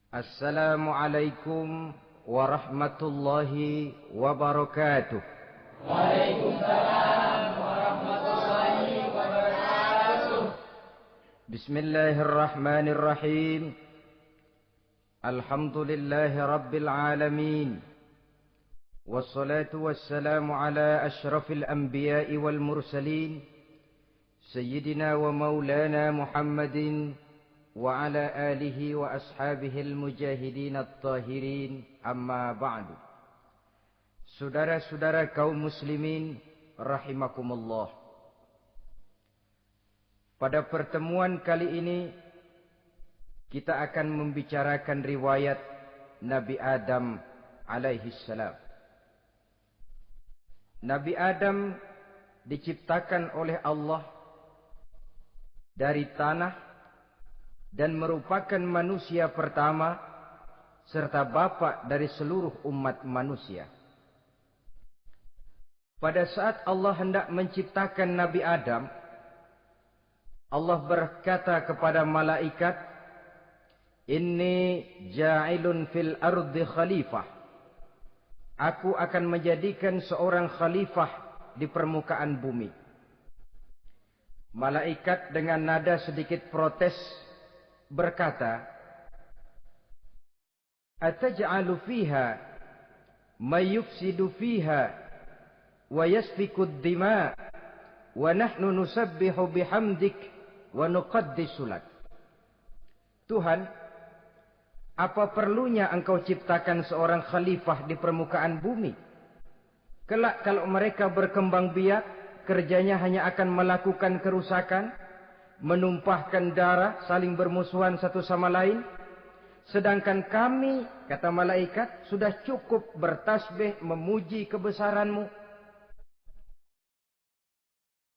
Assalamualaikum warahmatullahi wabarakatuh. Waalaikumsalam warahmatullahi wabarakatuh. Bismillahirrahmanirrahim. Alhamdulillahi rabbil alamin. Wassalatu wassalamu ala ashrafil anbiya'i wal mursalin. Sayyidina wa maulana Muhammadin wa ala alihi wa ashabihil mujahidin at-tahirin, amma ba'du. Saudara-saudara kaum muslimin rahimakumullah. Pada pertemuan kali ini kita akan membicarakan riwayat Nabi Adam alaihi salam. Nabi Adam diciptakan oleh Allah dari tanah dan merupakan manusia pertama serta bapa dari seluruh umat manusia. Pada saat Allah hendak menciptakan Nabi Adam, Allah berkata kepada malaikat, "Inni ja'ilun fil ardi khalifah." Aku akan menjadikan seorang khalifah di permukaan bumi. Malaikat dengan nada sedikit protes berkata, "Ataj'alu fiha may yufsidu fiha wa yasfiku ad-dima wa nahnu nusabbihu bihamdik wa nuqaddisu lak." Tuhan, apa perlunya engkau ciptakan seorang khalifah di permukaan bumi? Kelak kalau mereka berkembang biak, kerjanya hanya akan melakukan kerusakan, menumpahkan darah, saling bermusuhan satu sama lain. Sedangkan kami, kata malaikat, sudah cukup bertasbih memuji kebesaranmu.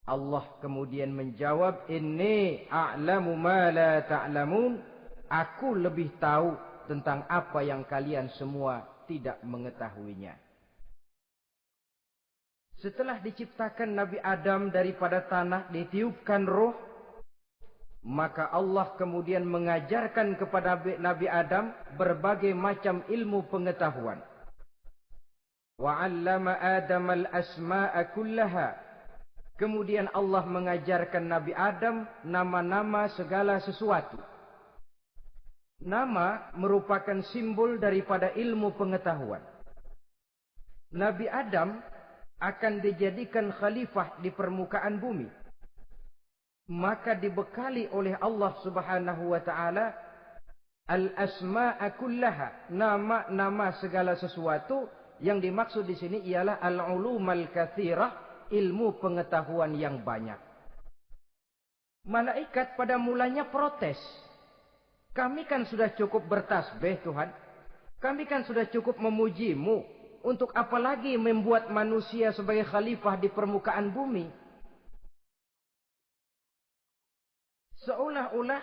Allah kemudian menjawab, "Inni a'lamu ma la ta'lamun." Aku lebih tahu tentang apa yang kalian semua tidak mengetahuinya. Setelah diciptakan Nabi Adam daripada tanah, ditiupkan roh, maka Allah kemudian mengajarkan kepada Nabi Adam berbagai macam ilmu pengetahuan. Wa 'allama Adam al-asma'a kullaha. Kemudian Allah mengajarkan Nabi Adam nama-nama segala sesuatu. Nama merupakan simbol daripada ilmu pengetahuan. Nabi Adam akan dijadikan khalifah di permukaan bumi. Maka dibekali oleh Allah Subhanahu wa taala al-asma'a kullaha, nama-nama segala sesuatu. Yang dimaksud di sini ialah al-ulumal katsirah, ilmu pengetahuan yang banyak. Malaikat pada mulanya protes. Kami kan sudah cukup bertasbih Tuhan. Kami kan sudah cukup memujimu. Untuk apa lagi membuat manusia sebagai khalifah di permukaan bumi? Seolah-olah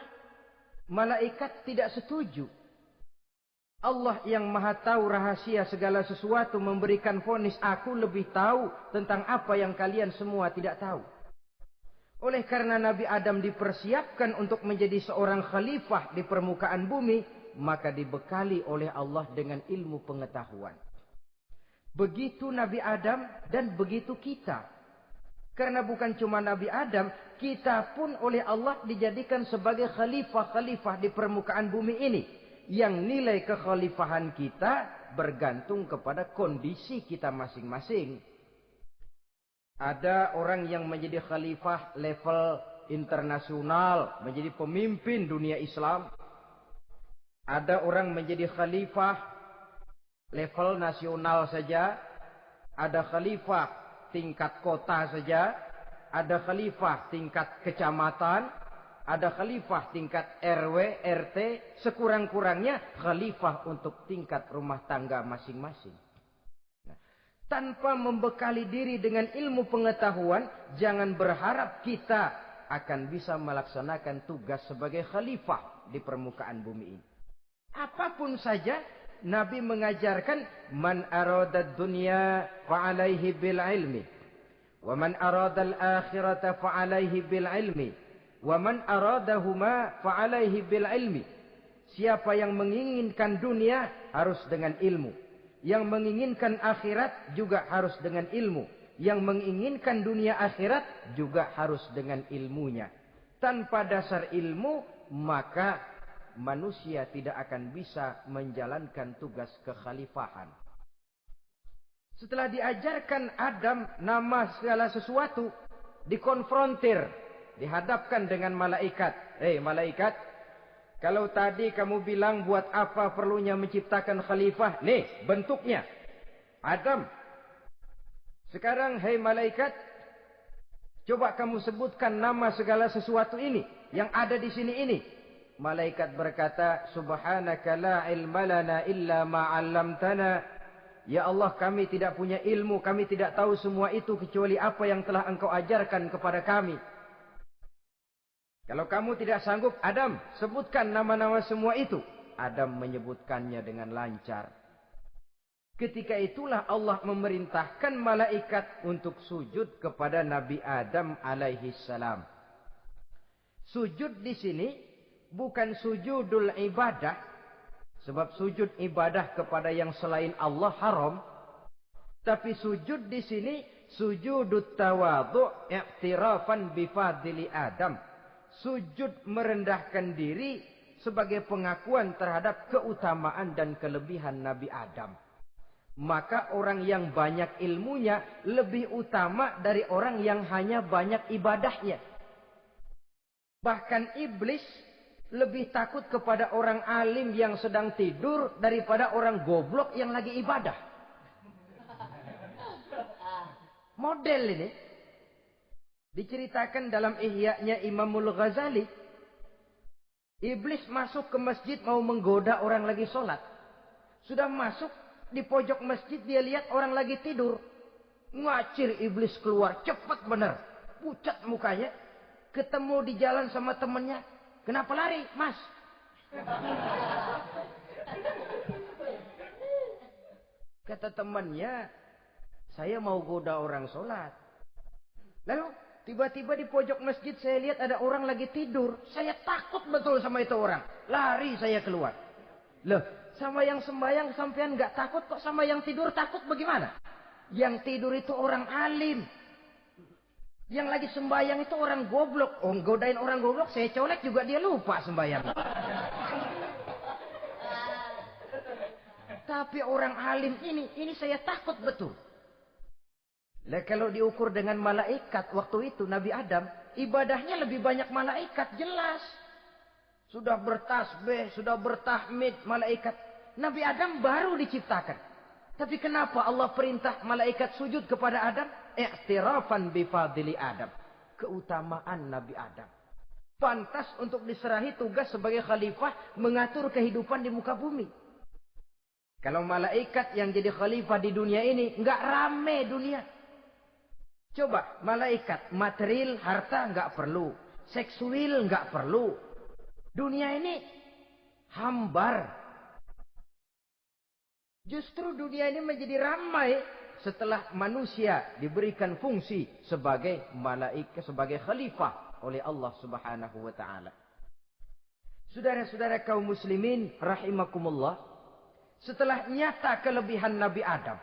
malaikat tidak setuju. Allah yang maha tahu rahasia segala sesuatu memberikan vonis, aku lebih tahu tentang apa yang kalian semua tidak tahu. Oleh karena Nabi Adam dipersiapkan untuk menjadi seorang khalifah di permukaan bumi, maka dibekali oleh Allah dengan ilmu pengetahuan. Begitu Nabi Adam dan begitu kita. Karena bukan cuma Nabi Adam, kita pun oleh Allah dijadikan sebagai khalifah-khalifah di permukaan bumi ini. Yang nilai kekhalifahan kita bergantung kepada kondisi kita masing-masing. Ada orang yang menjadi khalifah level internasional, menjadi pemimpin dunia Islam. Ada orang menjadi khalifah level nasional saja. Ada khalifah tingkat kota saja, ada khalifah tingkat kecamatan, ada khalifah tingkat RW, RT, sekurang-kurangnya khalifah untuk tingkat rumah tangga masing-masing. Nah, tanpa membekali diri dengan ilmu pengetahuan, jangan berharap kita akan bisa melaksanakan tugas sebagai khalifah di permukaan bumi ini. Apapun saja, Nabi mengajarkan, man arada dunya fa'alaihi bil ilmi, wa man arada al akhirata fa'alaihi bil ilmi, wa man aradahuma fa'alaihi bil ilmi. Siapa yang menginginkan dunia harus dengan ilmu. Yang menginginkan akhirat juga harus dengan ilmu. Yang menginginkan dunia akhirat juga harus dengan ilmunya. Tanpa dasar ilmu, maka manusia tidak akan bisa menjalankan tugas kekhalifahan. Setelah diajarkan Adam nama segala sesuatu, dikonfrontir, dihadapkan dengan malaikat. Malaikat, kalau tadi kamu bilang buat apa perlunya menciptakan khalifah? Nih bentuknya. Adam. Sekarang malaikat, coba kamu sebutkan nama segala sesuatu ini yang ada di sini ini. Malaikat berkata, Subhanaka la ilma lana illa ma 'allamtana. Ya Allah, kami tidak punya ilmu, kami tidak tahu semua itu kecuali apa yang telah Engkau ajarkan kepada kami. Kalau kamu tidak sanggup, Adam, sebutkan nama-nama semua itu. Adam menyebutkannya dengan lancar. Ketika itulah Allah memerintahkan malaikat untuk sujud kepada Nabi Adam alaihi salam. Sujud di sini bukan sujudul ibadah, sebab sujud ibadah kepada yang selain Allah haram. Tapi sujud di sini sujudut tawadhu' i'tirafan bifadili Adam. Sujud merendahkan diri sebagai pengakuan terhadap keutamaan dan kelebihan Nabi Adam. Maka orang yang banyak ilmunya lebih utama dari orang yang hanya banyak ibadahnya. Bahkan iblis lebih takut kepada orang alim yang sedang tidur daripada orang goblok yang lagi ibadah. Model ini diceritakan dalam Ihya-nya Imamul Ghazali. Iblis masuk ke masjid mau menggoda orang lagi sholat. Sudah masuk di pojok masjid, dia lihat orang lagi tidur. Ngacir iblis keluar, cepat benar. Pucat mukanya. Ketemu di jalan sama temannya. Kenapa lari, Mas? Kata temannya, saya mau goda orang sholat. Lalu tiba-tiba di pojok masjid saya lihat ada orang lagi tidur. Saya takut betul sama itu orang. Lari saya keluar. Loh, sama yang sembahyang sampean nggak takut, kok sama yang tidur takut bagaimana? Yang tidur itu orang alim. Yang lagi sembahyang itu orang goblok. Oh, godain orang goblok, saya colek juga dia lupa sembahyang. Tapi orang alim ini saya takut betul. Lah kalau diukur dengan malaikat waktu itu Nabi Adam, ibadahnya lebih banyak malaikat, jelas. Sudah bertasbih, sudah bertahmid malaikat. Nabi Adam baru diciptakan. Tapi kenapa Allah perintah malaikat sujud kepada Adam? I'tirafan bifadili Adam. Keutamaan Nabi Adam. Pantas untuk diserahi tugas sebagai khalifah mengatur kehidupan di muka bumi. Kalau malaikat yang jadi khalifah di dunia ini, nggak rame dunia. Coba, malaikat, material, harta nggak perlu. Seksual nggak perlu. Dunia ini hambar. Justru dunia ini menjadi ramai setelah manusia diberikan fungsi sebagai malaikat, sebagai khalifah oleh Allah Subhanahu wa taala. Saudara-saudara kaum muslimin rahimakumullah, setelah nyata kelebihan Nabi Adam,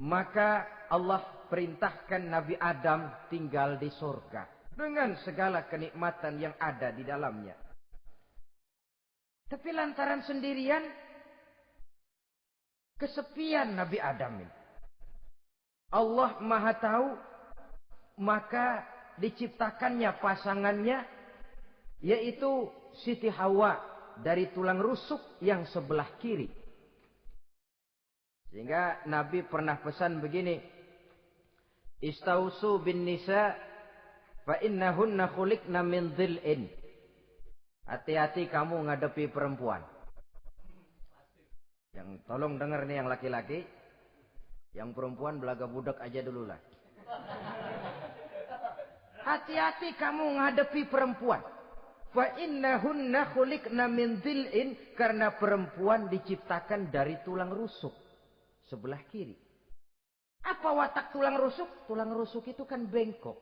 maka Allah perintahkan Nabi Adam tinggal di surga dengan segala kenikmatan yang ada di dalamnya. Tapi lantaran sendirian, kesepian Nabi Adam ini. Allah Maha Tahu, maka diciptakannya pasangannya, yaitu Siti Hawa dari tulang rusuk yang sebelah kiri. Sehingga Nabi pernah pesan begini, Istausu bin nisa fa innahunna khuliqna min dhil'in. Hati-hati kamu ngadepi perempuan. Yang tolong dengar nih yang laki-laki, yang perempuan belaga budak aja dulu lah. Hati-hati kamu ngadepi perempuan. Fa innahunna khuliqna min dhil'in, karena perempuan diciptakan dari tulang rusuk sebelah kiri. Apa watak tulang rusuk? Tulang rusuk itu kan bengkok.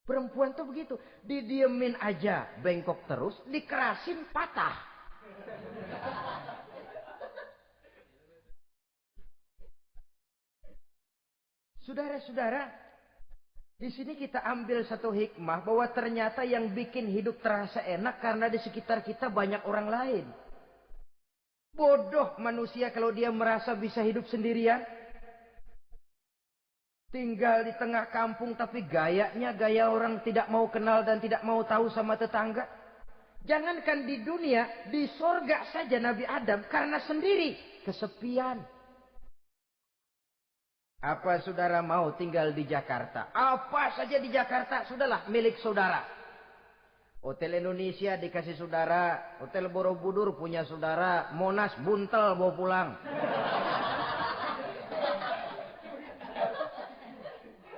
Perempuan tuh begitu, didiemin aja bengkok terus, dikerasin patah. Saudara-saudara, di sini kita ambil satu hikmah bahwa ternyata yang bikin hidup terasa enak karena di sekitar kita banyak orang lain. Bodoh manusia kalau dia merasa bisa hidup sendirian. Tinggal di tengah kampung tapi gayanya gaya orang tidak mau kenal dan tidak mau tahu sama tetangga. Jangankan di dunia, di sorga saja Nabi Adam karena sendiri kesepian. Apa saudara mau tinggal di Jakarta? Apa saja di Jakarta, sudahlah milik saudara. Hotel Indonesia dikasih saudara, Hotel Borobudur punya saudara, Monas buntel bawa pulang.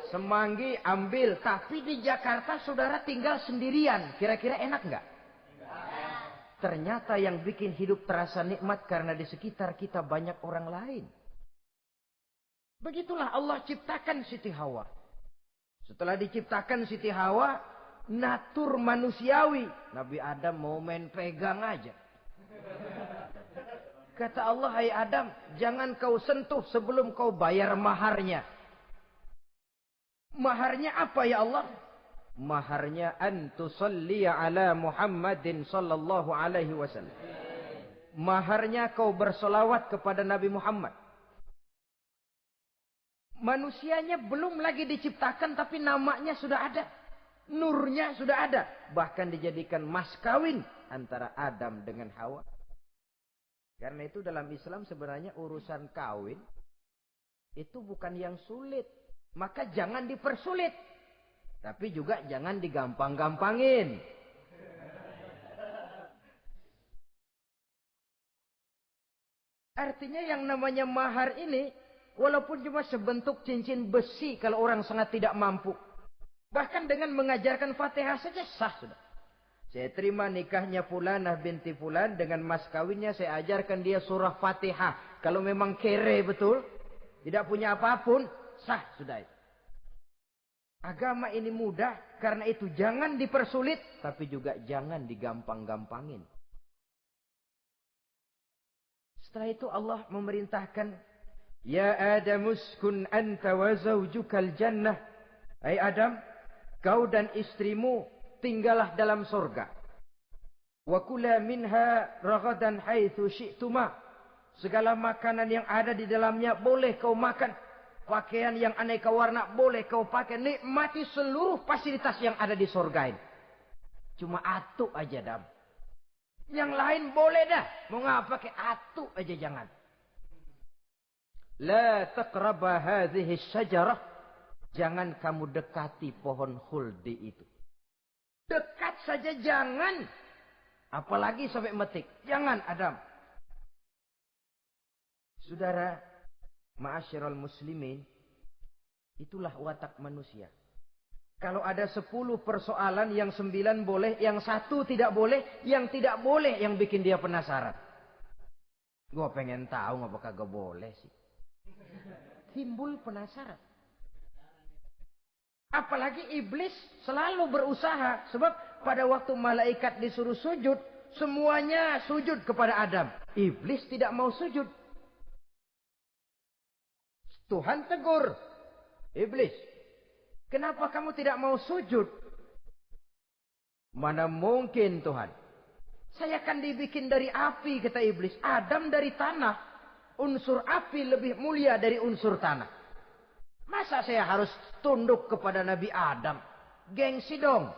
Semanggi ambil, tapi di Jakarta saudara tinggal sendirian. Kira-kira enak nggak? Ternyata yang bikin hidup terasa nikmat karena di sekitar kita banyak orang lain. Begitulah Allah ciptakan Siti Hawa. Setelah diciptakan Siti Hawa, natur manusiawi. Nabi Adam mau main pegang aja. Kata Allah, hai Adam, jangan kau sentuh sebelum kau bayar maharnya. Maharnya apa ya Allah? Maharnya an tusalli ala Muhammadin sallallahu alaihi wasallam. Maharnya kau bersolawat kepada Nabi Muhammad. Manusianya belum lagi diciptakan tapi namanya sudah ada. Nurnya sudah ada. Bahkan dijadikan mas kawin antara Adam dengan Hawa. Karena itu dalam Islam sebenarnya urusan kawin itu bukan yang sulit. Maka jangan dipersulit. Tapi juga jangan digampang-gampangin. Artinya yang namanya mahar ini, walaupun cuma sebentuk cincin besi kalau orang sangat tidak mampu. Bahkan dengan mengajarkan Fatihah saja sah sudah. Saya terima nikahnya Fulanah binti Fulan, dengan mas kawinnya saya ajarkan dia surah Fatihah. Kalau memang kere betul, tidak punya apapun, sah sudah itu. Agama ini mudah, karena itu jangan dipersulit, tapi juga jangan digampang-gampangin. Setelah itu Allah memerintahkan, Ya Adam uskun anta wa zawjukal jannah. Hai Adam, kau dan istrimu tinggallah dalam surga. Wa kula minha ragadan haitsu syi'tuma. Segala makanan yang ada di dalamnya boleh kau makan. Pakaian yang aneka warna boleh kau pakai. Nikmati seluruh fasilitas yang ada di surga ini. Cuma atu aja Adam. Yang lain boleh dah. Mau ngapa pakai atu aja jangan. La taqraba hadhihi syajarah. Jangan kamu dekati pohon khuldi itu. Dekat saja jangan. Apalagi sampai metik. Jangan Adam. Saudara, ma'asyiral muslimin, itulah watak manusia. Kalau ada 10 persoalan, yang 9 boleh, yang 1 tidak boleh, yang tidak boleh yang bikin dia penasaran. Gua pengen tahu ngapa kagak boleh sih. Timbul penasaran. Apalagi iblis selalu berusaha. Sebab pada waktu malaikat disuruh sujud, semuanya sujud kepada Adam. Iblis tidak mau sujud. Tuhan tegur. Iblis, kenapa kamu tidak mau sujud? Mana mungkin Tuhan. Saya akan dibikin dari api, kata iblis. Adam dari tanah. Unsur api lebih mulia dari unsur tanah. Masa saya harus tunduk kepada Nabi Adam? Gengsi dong.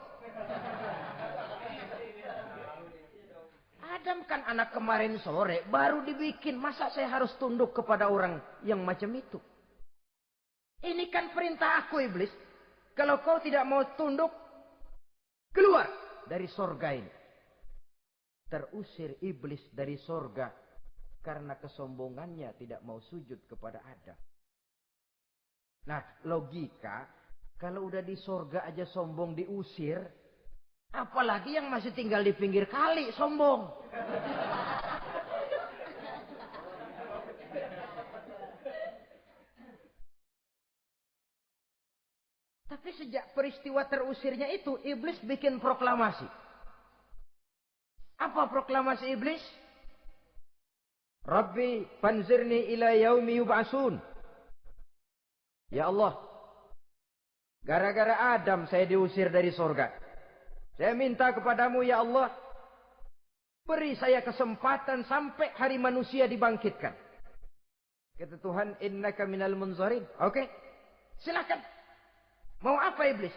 Adam kan anak kemarin sore, baru dibikin. Masa saya harus tunduk kepada orang yang macam itu? Ini kan perintah aku iblis. Kalau kau tidak mau tunduk, keluar dari sorga ini. Terusir iblis dari sorga karena kesombongannya tidak mau sujud kepada Adam. Nah, logika, kalau udah di sorga aja sombong diusir, apalagi yang masih tinggal di pinggir kali sombong. Tapi sejak peristiwa terusirnya itu, iblis bikin proklamasi. Apa proklamasi iblis? Rabbi fanzirni ila yaumi yub'asun. Ya Allah, gara-gara Adam saya diusir dari surga. Saya minta kepadamu ya Allah, beri saya kesempatan sampai hari manusia dibangkitkan. Kata Tuhan, innaka minal munzarin. Oke, silakan. Mau apa iblis?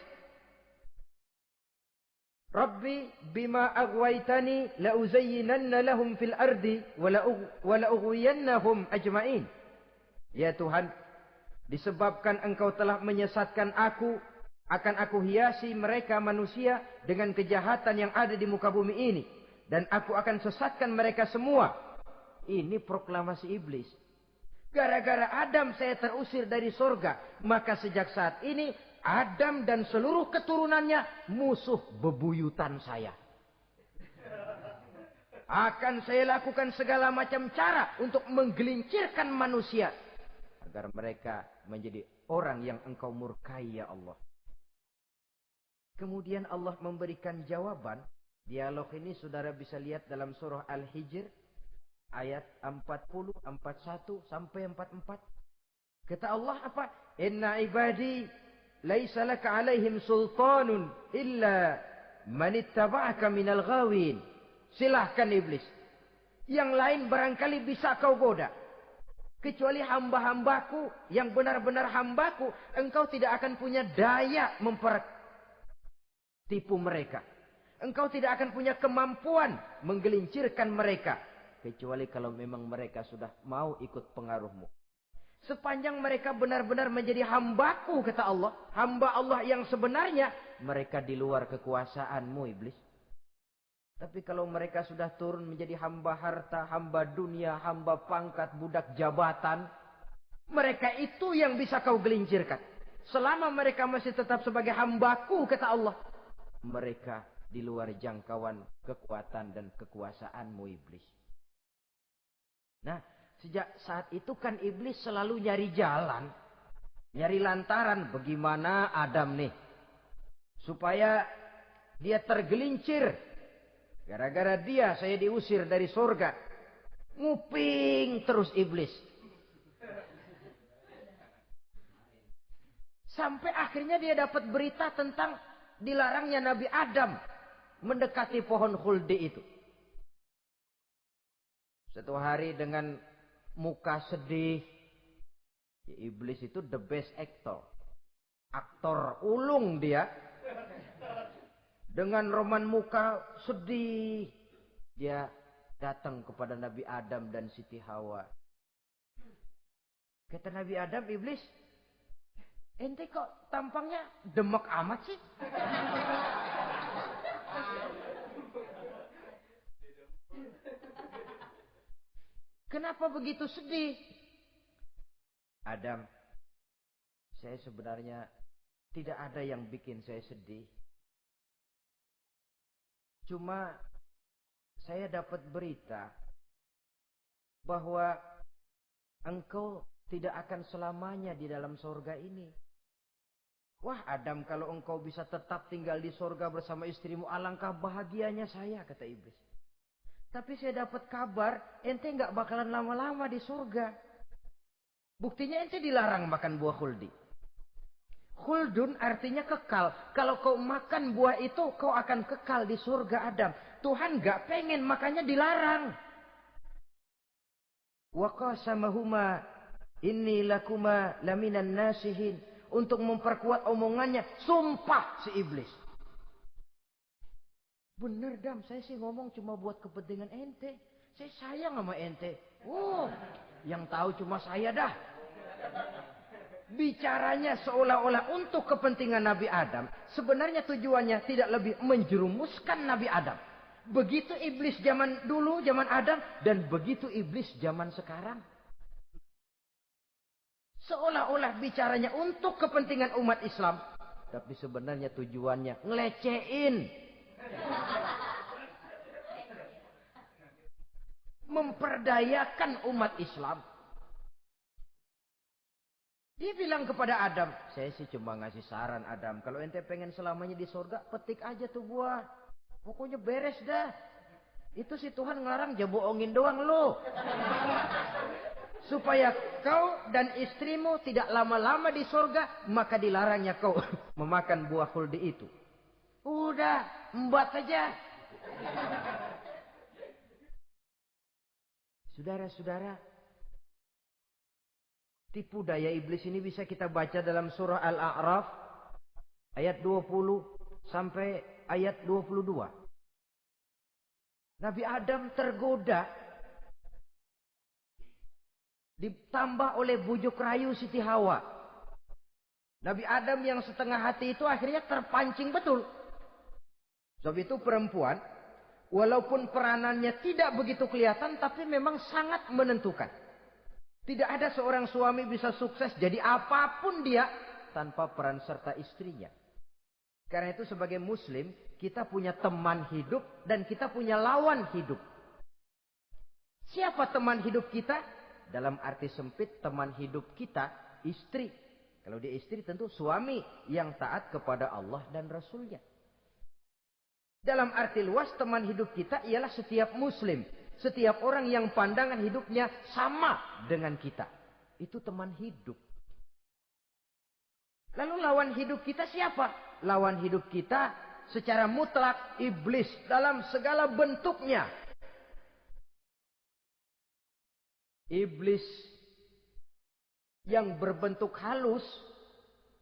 Rabbi bima aghwaytani la uzayyinanna lahum fil ardi wa la ughwiyannahum ajma'in. Ya Tuhan, disebabkan engkau telah menyesatkan aku, akan aku hiasi mereka manusia dengan kejahatan yang ada di muka bumi ini, dan aku akan sesatkan mereka semua. Ini proklamasi iblis. Gara-gara Adam saya terusir dari surga, maka sejak saat ini Adam dan seluruh keturunannya musuh bebuyutan saya. Akan saya lakukan segala macam cara untuk menggelincirkan manusia agar mereka menjadi orang yang engkau murkai ya Allah. Kemudian Allah memberikan jawaban. Dialog ini saudara bisa lihat dalam surah Al-Hijr ayat 40, 41 sampai 44. Kata Allah apa? Inna ibadi laisa laka alaihim sultanun illa man ittaba'aka minal ghawin. Silahkan iblis. Yang lain barangkali bisa kau goda. Kecuali hamba-hambaku yang benar-benar hambaku, engkau tidak akan punya daya tipu mereka. Engkau tidak akan punya kemampuan menggelincirkan mereka. Kecuali kalau memang mereka sudah mau ikut pengaruhmu. Sepanjang mereka benar-benar menjadi hambaku, kata Allah. Hamba Allah yang sebenarnya, mereka di luar kekuasaanmu iblis. Tapi kalau mereka sudah turun menjadi hamba harta, hamba dunia, hamba pangkat, budak jabatan. Mereka itu yang bisa kau gelincirkan. Selama mereka masih tetap sebagai hambaku, kata Allah. Mereka di luar jangkauan kekuatan dan kekuasaanmu iblis. Nah, sejak saat itu kan iblis selalu nyari jalan. Nyari lantaran bagaimana Adam nih. Supaya dia tergelincir. Gara-gara dia saya diusir dari surga. Nguping terus iblis. Sampai akhirnya dia dapat berita tentang dilarangnya Nabi Adam mendekati pohon khuldi itu. Satu hari dengan muka sedih. Ya, iblis itu the best actor. Aktor ulung dia. Dengan roman muka sedih. Dia datang kepada Nabi Adam dan Siti Hawa. Kata Nabi Adam, iblis. Ente kok tampangnya demek amat sih? Kenapa begitu sedih? Adam, saya sebenarnya tidak ada yang bikin saya sedih. Cuma saya dapat berita bahwa engkau tidak akan selamanya di dalam surga ini. Wah Adam, kalau engkau bisa tetap tinggal di surga bersama istrimu, alangkah bahagianya saya, kata iblis. Tapi saya dapat kabar, ente nggak bakalan lama-lama di surga. Buktinya ente dilarang makan buah khuldi. Khuldun artinya kekal. Kalau kau makan buah itu, kau akan kekal di surga Adam. Tuhan nggak pengen, makanya dilarang. Wa qasamahuma inni lakuma laminan nasihin. Untuk memperkuat omongannya, sumpah si iblis. Bener Dam, saya sih ngomong cuma buat kepentingan ente. Saya sayang sama ente. Yang tahu cuma saya dah. Bicaranya seolah-olah untuk kepentingan Nabi Adam. Sebenarnya tujuannya tidak lebih menjerumuskan Nabi Adam. Begitu iblis zaman dulu, zaman Adam. Dan begitu iblis zaman sekarang. Seolah-olah bicaranya untuk kepentingan umat Islam. Tapi sebenarnya tujuannya ngelecehin. Memperdayakan umat Islam. Dia bilang kepada Adam, saya sih cuma ngasih saran Adam. Kalau ente pengen selamanya di surga, petik aja tuh buah. Pokoknya beres dah. Itu si Tuhan ngelarang, ya bohongin doang lo. Supaya kau dan istrimu tidak lama-lama di surga, maka dilarangnya kau memakan buah khuldi itu. Udah, embat saja. Saudara-saudara, tipu daya iblis ini bisa kita baca dalam surah Al-A'raf ayat 20 sampai ayat 22. Nabi Adam tergoda, ditambah oleh bujuk rayu Siti Hawa. Nabi Adam yang setengah hati itu akhirnya terpancing betul. Sebab itu perempuan, walaupun peranannya tidak begitu kelihatan, tapi memang sangat menentukan. Tidak ada seorang suami bisa sukses jadi apapun dia tanpa peran serta istrinya. Karena itu sebagai muslim, kita punya teman hidup dan kita punya lawan hidup. Siapa teman hidup kita? Dalam arti sempit, teman hidup kita istri. Kalau dia istri tentu suami yang taat kepada Allah dan Rasulnya. Dalam arti luas, teman hidup kita ialah setiap muslim. Setiap orang yang pandangan hidupnya sama dengan kita. Itu teman hidup. Lalu lawan hidup kita siapa? Lawan hidup kita secara mutlak iblis dalam segala bentuknya. Iblis yang berbentuk halus,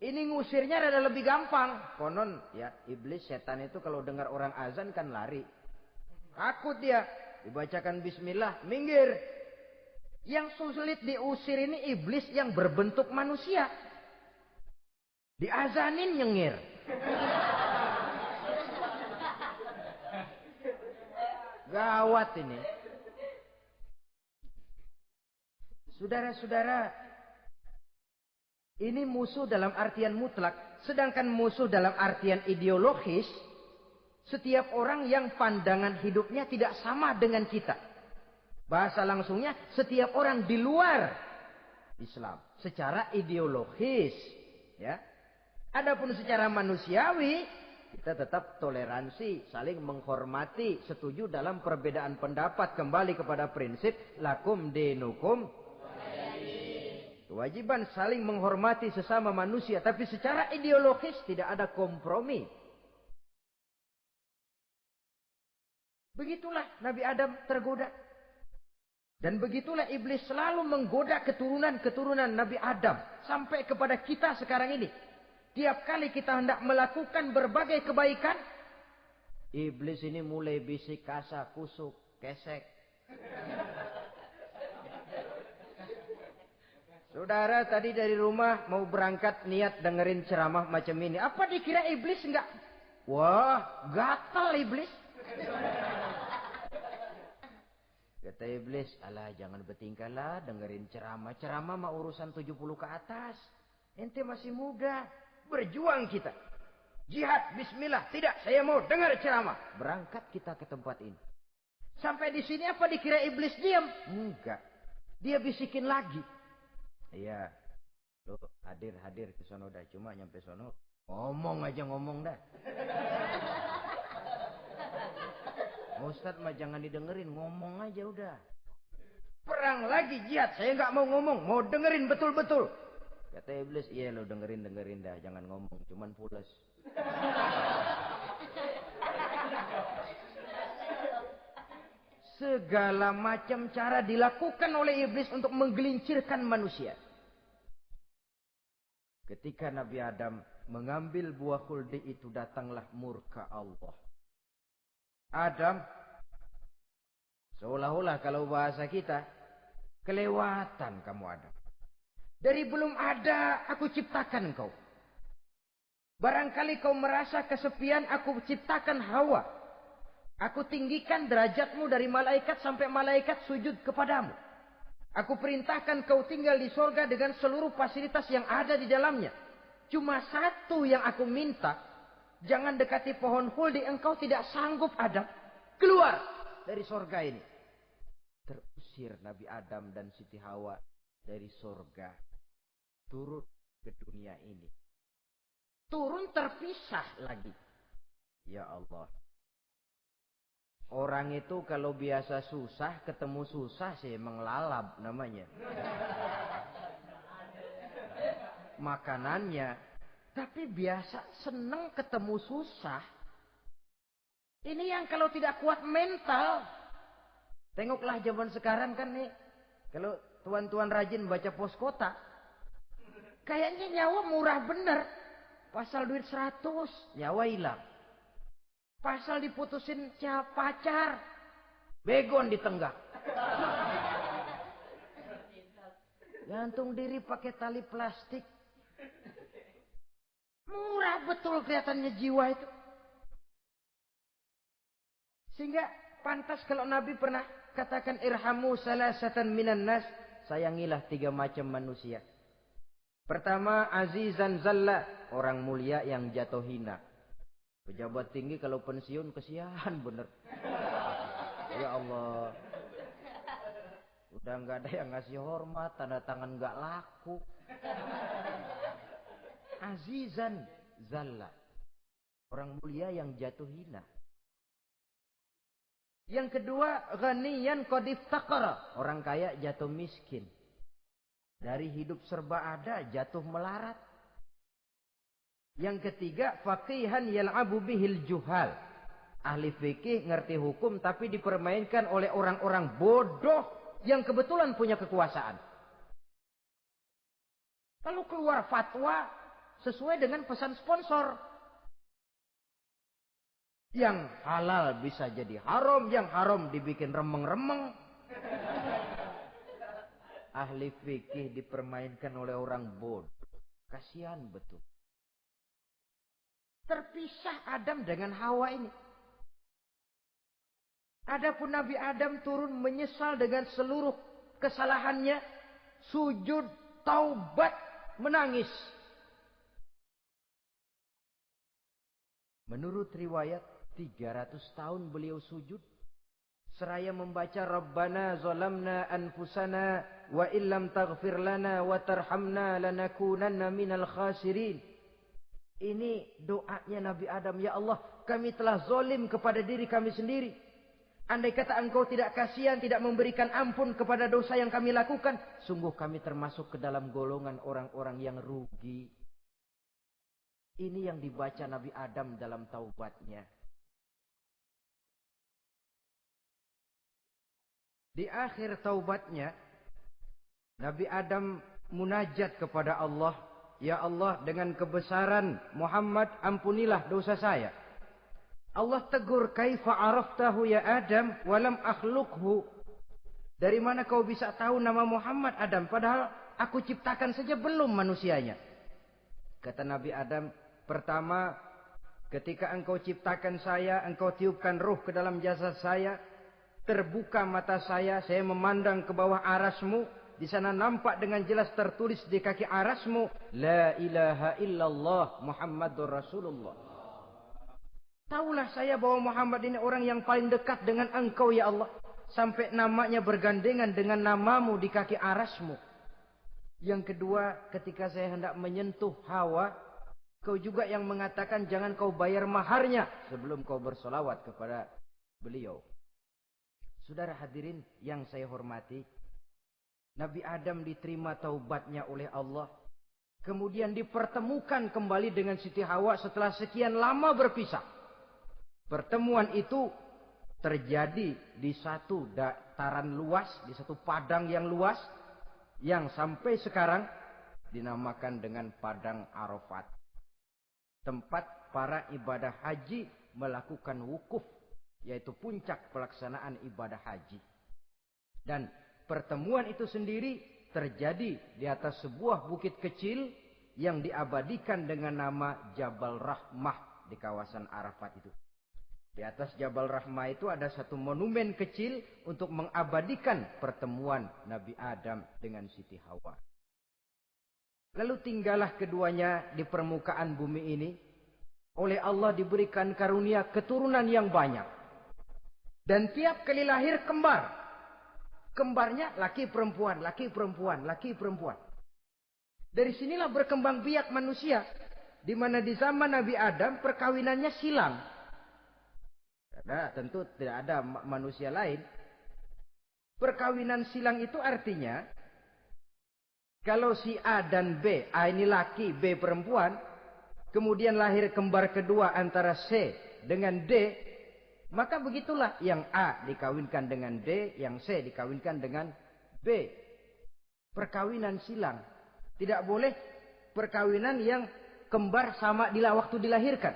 ini ngusirnya ada lebih gampang. Konon ya, iblis setan itu kalau dengar orang azan kan lari. Takut dia. Dibacakan bismillah, minggir. Yang sulit diusir ini iblis yang berbentuk manusia. Diazanin nyengir. Gawat ini. Saudara-saudara, ini musuh dalam artian mutlak. Sedangkan musuh dalam artian ideologis, setiap orang yang pandangan hidupnya tidak sama dengan kita. Bahasa langsungnya, setiap orang di luar Islam secara ideologis, ya. Adapun secara manusiawi, kita tetap toleransi, saling menghormati, setuju dalam perbedaan pendapat, kembali kepada prinsip lakum dinukum. Kewajiban saling menghormati sesama manusia, tapi secara ideologis tidak ada kompromi. Begitulah Nabi Adam tergoda. Dan begitulah iblis selalu menggoda keturunan-keturunan Nabi Adam. Sampai kepada kita sekarang ini. Tiap kali kita hendak melakukan berbagai kebaikan, iblis ini mulai bisik kasa, kusuk, kesek. Saudara tadi dari rumah mau berangkat niat dengerin ceramah macam ini. Apa dikira iblis enggak? Wah, gatal iblis. Kata iblis, alah jangan bertingkah lah dengerin ceramah. Ceramah mah urusan 70 ke atas. Ente masih muda. Berjuang kita. Jihad, bismillah. Tidak, saya mau dengar ceramah. Berangkat kita ke tempat ini. Sampai di sini apa dikira iblis diam? Enggak. Dia bisikin lagi. Iya. Lo hadir ke sono dah. Cuma nyampe sono. Ngomong aja ngomong dah. Ustadz mah jangan didengerin, ngomong aja udah. Perang lagi jihad, saya nggak mau ngomong, mau dengerin betul-betul. Kata iblis, iya lo dengerin dah, jangan ngomong, cuman pules. Segala macam cara dilakukan oleh iblis untuk menggelincirkan manusia. Ketika Nabi Adam mengambil buah khuldi itu, datanglah murka Allah. Adam, seolah-olah kalau bahasa kita, kelewatan kamu Adam. Dari belum ada aku ciptakan kau. Barangkali kau merasa kesepian, aku ciptakan Hawa. Aku tinggikan derajatmu dari malaikat sampai malaikat sujud kepadamu. Aku perintahkan kau tinggal di sorga dengan seluruh fasilitas yang ada di dalamnya. Cuma satu yang aku minta. Jangan dekati pohon khuldi, engkau tidak sanggup Adam. Keluar dari sorga ini. Terusir Nabi Adam dan Siti Hawa dari sorga. Turun ke dunia ini. Turun terpisah lagi. Ya Allah. Orang itu kalau biasa susah, ketemu susah sih emang lalap namanya. Makanannya. Tapi biasa seneng ketemu susah. Ini yang kalau tidak kuat mental. Tengoklah zaman sekarang kan nih. Kalau tuan-tuan rajin baca pos kota. Kayaknya nyawa murah bener. Pasal duit 100, nyawa hilang. Pasal diputusin pacar, begon ditenggak. Gantung diri pakai tali plastik. Murah betul kelihatannya jiwa itu. Sehingga pantas kalau Nabi pernah katakan irhamu salasatan minan nas. Sayangilah 3 macam manusia. Pertama, azizan zalla, orang mulia yang jatuh hina. Pejabat tinggi kalau pensiun kesian bener. Ya Allah. Udah nggak ada yang ngasih hormat, tanda tangan nggak laku. Azizan zalla, orang mulia yang jatuh hina. Yang kedua, ghaniyan qad iftaqara, orang kaya jatuh miskin. Dari hidup serba ada, jatuh melarat. Yang ketiga, faqihan yal'abu bihil juhal. Ahli fikih ngerti hukum tapi dipermainkan oleh orang-orang bodoh yang kebetulan punya kekuasaan. Lalu keluar fatwa sesuai dengan pesan sponsor. Yang halal bisa jadi haram, yang haram dibikin remeng-remeng. Ahli fikih dipermainkan oleh orang bodoh. Kasihan betul. Terpisah Adam dengan Hawa ini. Adapun Nabi Adam turun menyesal dengan seluruh kesalahannya. Sujud, taubat, menangis. Menurut riwayat 300 tahun beliau sujud. Seraya membaca Rabbana zalamna anfusana wa illam taghfir lana wa tarhamna lanakunanna minal khasirin. Ini doanya Nabi Adam. Ya Allah, kami telah zalim kepada diri kami sendiri. Andai kata engkau tidak kasihan, tidak memberikan ampun kepada dosa yang kami lakukan, sungguh kami termasuk ke dalam golongan orang-orang yang rugi. Ini yang dibaca Nabi Adam dalam taubatnya. Di akhir taubatnya, Nabi Adam munajat kepada Allah. Ya Allah, dengan kebesaran Muhammad, ampunilah dosa saya. Allah tegur, kaifa araftahu ya Adam, walam akhluqhu. Dari mana kau bisa tahu nama Muhammad Adam, padahal aku ciptakan saja belum manusianya. Kata Nabi Adam, pertama, ketika engkau ciptakan saya, engkau tiupkan ruh ke dalam jasad saya. Terbuka mata saya memandang ke bawah arasmu. Di sana nampak dengan jelas tertulis di kaki arasmu, La ilaha illallah Muhammadur Rasulullah. Taulah saya bahwa Muhammad ini orang yang paling dekat dengan engkau ya Allah. Sampai namanya bergandengan dengan namamu di kaki arasmu. Yang kedua, ketika saya hendak menyentuh Hawa, kau juga yang mengatakan jangan kau bayar maharnya sebelum kau bersolawat kepada beliau. Saudara hadirin yang saya hormati, Nabi Adam diterima taubatnya oleh Allah. Kemudian dipertemukan kembali dengan Siti Hawa setelah sekian lama berpisah. Pertemuan itu terjadi di satu dataran luas, di satu padang yang luas, yang sampai sekarang dinamakan dengan Padang Arafat. Tempat para ibadah haji melakukan wukuf, yaitu puncak pelaksanaan ibadah haji. Dan pertemuan itu sendiri terjadi di atas sebuah bukit kecil yang diabadikan dengan nama Jabal Rahmah di kawasan Arafat itu. Di atas Jabal Rahmah itu ada satu monumen kecil untuk mengabadikan pertemuan Nabi Adam dengan Siti Hawa. Lalu tinggallah keduanya di permukaan bumi ini. Oleh Allah diberikan karunia keturunan yang banyak. Dan tiap kali lahir kembar. Kembarnya laki perempuan, laki perempuan, laki perempuan. Dari sinilah berkembang biak manusia. Di mana di zaman Nabi Adam perkawinannya silang. Karena tentu tidak ada manusia lain. Perkawinan silang itu artinya, kalau si A dan B, A ini laki, B perempuan, kemudian lahir kembar kedua antara C dengan D, maka begitulah yang A dikawinkan dengan D, yang C dikawinkan dengan B. Perkawinan silang. Tidak boleh perkawinan yang kembar sama waktu dilahirkan.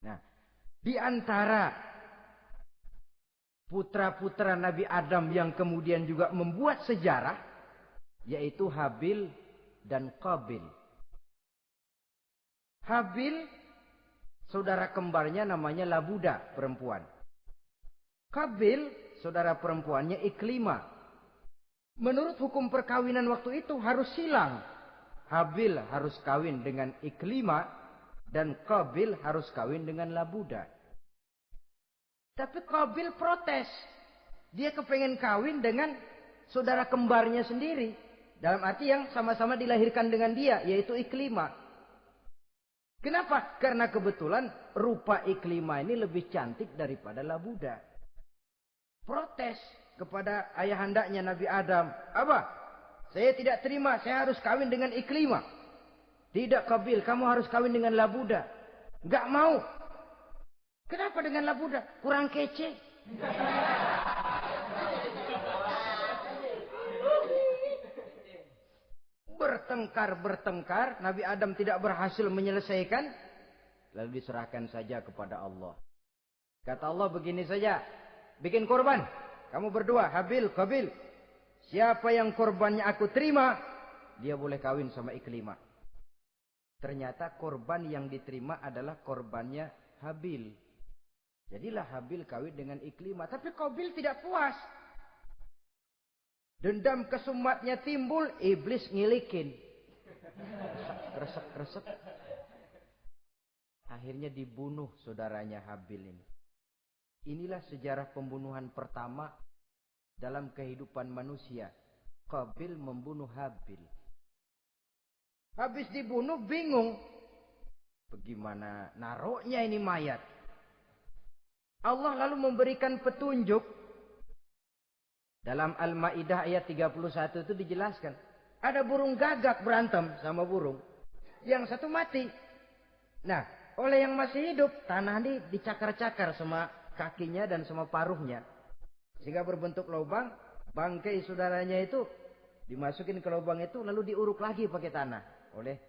Nah, di antara putra-putra Nabi Adam yang kemudian juga membuat sejarah, yaitu Habil dan Qabil. Habil, saudara kembarnya namanya Labuda, perempuan. Qabil, saudara perempuannya Iklimah. Menurut hukum perkawinan waktu itu harus silang. Habil harus kawin dengan Iklimah dan Qabil harus kawin dengan Labuda. Tapi Qabil protes. Dia kepengen kawin dengan saudara kembarnya sendiri. Dalam arti yang sama-sama dilahirkan dengan dia, yaitu Iklimah. Kenapa? Karena kebetulan rupa Iklimah ini lebih cantik daripada Labuda. Protes kepada ayahandanya Nabi Adam. Apa? Saya tidak terima, saya harus kawin dengan Iklimah. Tidak, Qabil, kamu harus kawin dengan Labuda. Enggak mau. Kenapa dengan Labuda? Kurang kece. Bertengkar, Nabi Adam tidak berhasil menyelesaikan, lalu diserahkan saja kepada Allah. Kata Allah begini saja, bikin korban. Kamu berdua, Habil, Qabil. Siapa yang korbannya aku terima, dia boleh kawin sama Iklimah. Ternyata korban yang diterima adalah korbannya Habil. Jadilah Habil kawin dengan Iklimah. Tapi Qabil tidak puas. Dendam kesumatnya timbul, iblis ngilikin. Kresek. Akhirnya dibunuh saudaranya Habil ini. Inilah sejarah pembunuhan pertama dalam kehidupan manusia. Qabil membunuh Habil. Habis dibunuh bingung. Bagaimana naruhnya ini mayat? Allah lalu memberikan petunjuk. Dalam Al-Ma'idah ayat 31 itu dijelaskan. Ada burung gagak berantem sama burung. Yang satu mati. Nah, oleh yang masih hidup, tanah ini dicakar-cakar sama kakinya dan sama paruhnya. Sehingga berbentuk lubang, bangkai saudaranya itu dimasukin ke lubang itu, lalu diuruk lagi pakai tanah. Oleh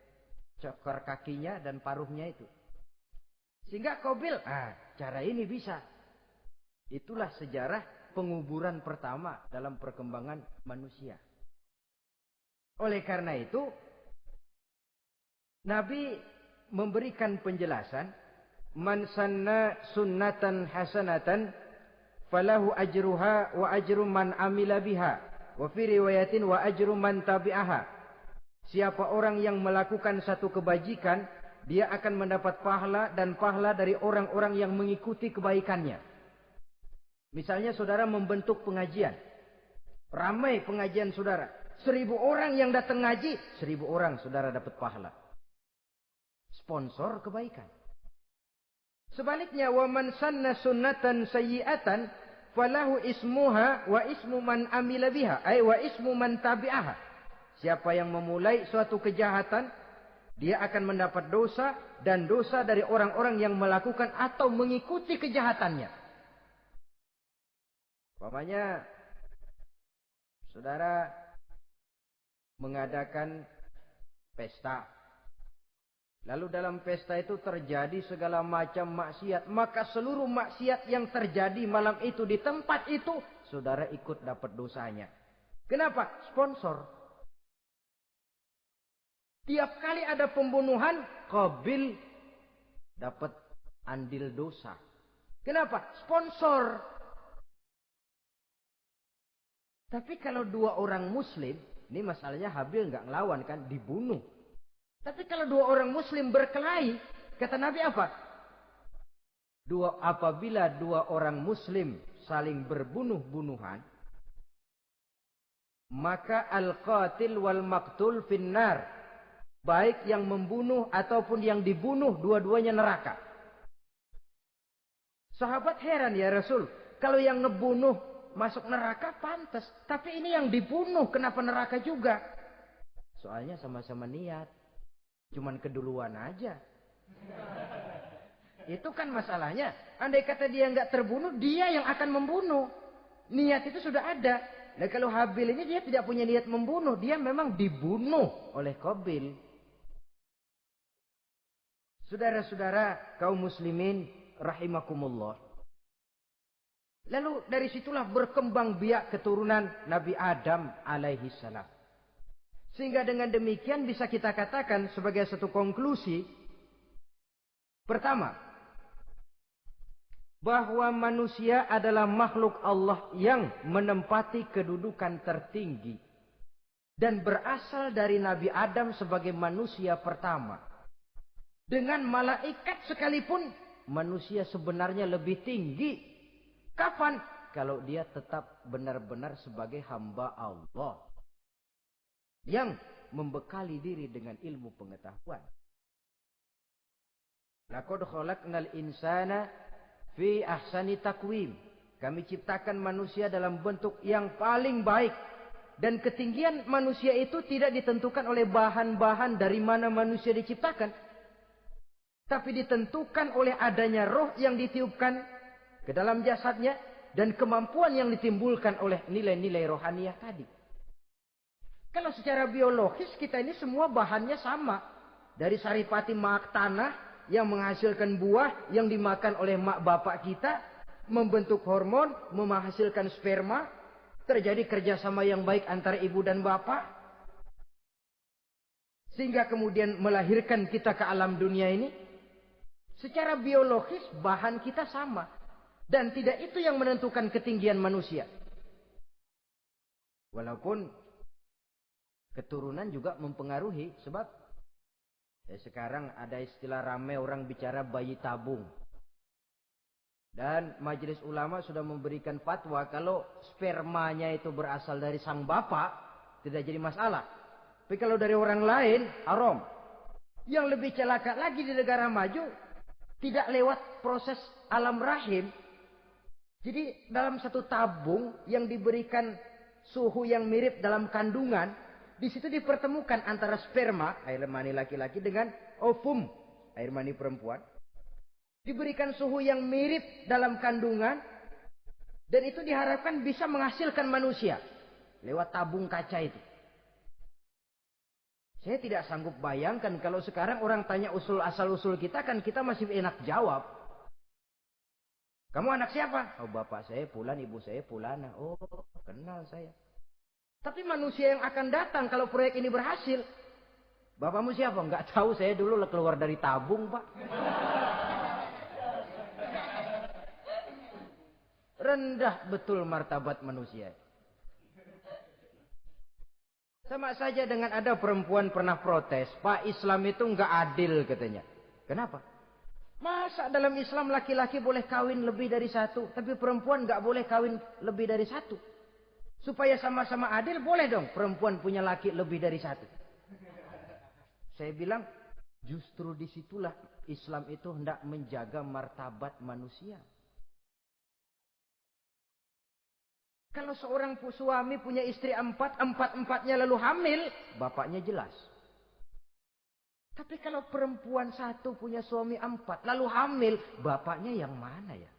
cakar kakinya dan paruhnya itu. Sehingga Qabil, cara ini bisa. Itulah sejarah penguburan pertama dalam perkembangan manusia. Oleh karena itu, Nabi memberikan penjelasan, man sanna sunnatan hasanatan falahu ajruha wa ajru man amila biha wa fi riwayatin wa ajru man tabi'aha. Siapa orang yang melakukan satu kebajikan, dia akan mendapat pahala dan pahala dari orang-orang yang mengikuti kebaikannya. Misalnya saudara membentuk pengajian. Ramai pengajian saudara. 1000 orang yang datang ngaji, 1000 orang saudara dapat pahala. Sponsor kebaikan. Sebaliknya, wa man sanna sunnatan sayyi'atan falahu ismuha wa ismu man amila biha, ay wa ismu man tabi'aha. Siapa yang memulai suatu kejahatan, dia akan mendapat dosa dan dosa dari orang-orang yang melakukan atau mengikuti kejahatannya. Umpamanya saudara mengadakan pesta. Lalu dalam pesta itu terjadi segala macam maksiat. Maka seluruh maksiat yang terjadi malam itu di tempat itu, saudara ikut dapat dosanya. Kenapa? Sponsor. Tiap kali ada pembunuhan, Qabil dapat andil dosa. Kenapa? Sponsor. Tapi kalau 2 orang muslim, ini masalahnya Habil nggak ngelawan kan, dibunuh. Tapi kalau 2 orang muslim berkelahi, kata Nabi apa? Apabila 2 orang muslim saling berbunuh-bunuhan, maka al-qatil wal maqtul finnar. Baik yang membunuh ataupun yang dibunuh, dua-duanya neraka. Sahabat heran, ya Rasul, kalau yang ngebunuh masuk neraka pantas, tapi ini yang dibunuh kenapa neraka juga? Soalnya sama-sama niat, cuman keduluan aja. Itu kan masalahnya. Andai kata dia nggak terbunuh, dia yang akan membunuh. Niat itu sudah ada. Nah kalau Habil ini dia tidak punya niat membunuh, dia memang dibunuh oleh Qabil. Saudara-saudara kaum muslimin rahimakumullah. Lalu dari situlah berkembang biak keturunan Nabi Adam alaihi salam. Sehingga dengan demikian bisa kita katakan sebagai satu konklusi. Pertama, bahwa manusia adalah makhluk Allah yang menempati kedudukan tertinggi. Dan berasal dari Nabi Adam sebagai manusia pertama. Dengan malaikat sekalipun, manusia sebenarnya lebih tinggi. Kapan? Kalau dia tetap benar-benar sebagai hamba Allah. Yang membekali diri dengan ilmu pengetahuan. Laqad khalaqnal insana fi ahsani takwim. Kami ciptakan manusia dalam bentuk yang paling baik. Dan ketinggian manusia itu tidak ditentukan oleh bahan-bahan dari mana manusia diciptakan. Tapi ditentukan oleh adanya roh yang ditiupkan ke dalam jasadnya. Dan kemampuan yang ditimbulkan oleh nilai-nilai rohaniah tadi. Kalau secara biologis kita ini semua bahannya sama. Dari saripati mak tanah yang menghasilkan buah yang dimakan oleh mak bapak kita. Membentuk hormon, menghasilkan sperma. Terjadi kerjasama yang baik antara ibu dan bapak. Sehingga kemudian melahirkan kita ke alam dunia ini. Secara biologis bahan kita sama. Dan tidak itu yang menentukan ketinggian manusia. Walaupun keturunan juga mempengaruhi. Sebab sekarang ada istilah ramai orang bicara bayi tabung. Dan majelis ulama sudah memberikan fatwa kalau spermanya itu berasal dari sang bapak, tidak jadi masalah. Tapi kalau dari orang lain, haram. Yang lebih celaka lagi di negara maju, tidak lewat proses alam rahim. Jadi dalam satu tabung yang diberikan suhu yang mirip dalam kandungan, di situ dipertemukan antara sperma, air mani laki-laki, dengan ovum, air mani perempuan. Diberikan suhu yang mirip dalam kandungan, dan itu diharapkan bisa menghasilkan manusia lewat tabung kaca itu. Saya tidak sanggup bayangkan kalau sekarang orang tanya usul asal-usul kita, kan kita masih enak jawab. Kamu anak siapa? Oh, bapak saya Fulan, ibu saya Fulana. Oh, kenal saya. Tapi manusia yang akan datang kalau proyek ini berhasil, bapakmu siapa? Enggak tahu, saya dulu keluar dari tabung, Pak. Rendah betul martabat manusia. Sama saja dengan ada perempuan pernah protes, Pak, Islam itu enggak adil katanya. Kenapa? Masa dalam Islam laki-laki boleh kawin lebih dari satu, tapi perempuan nggak boleh kawin lebih dari satu. Supaya sama-sama adil, boleh dong perempuan punya laki lebih dari satu. Saya bilang, justru disitulah Islam itu hendak menjaga martabat manusia. Kalau seorang suami punya istri empat-empatnya lalu hamil, bapaknya jelas. Tapi kalau perempuan satu punya suami 4 lalu hamil, bapaknya yang mana ya?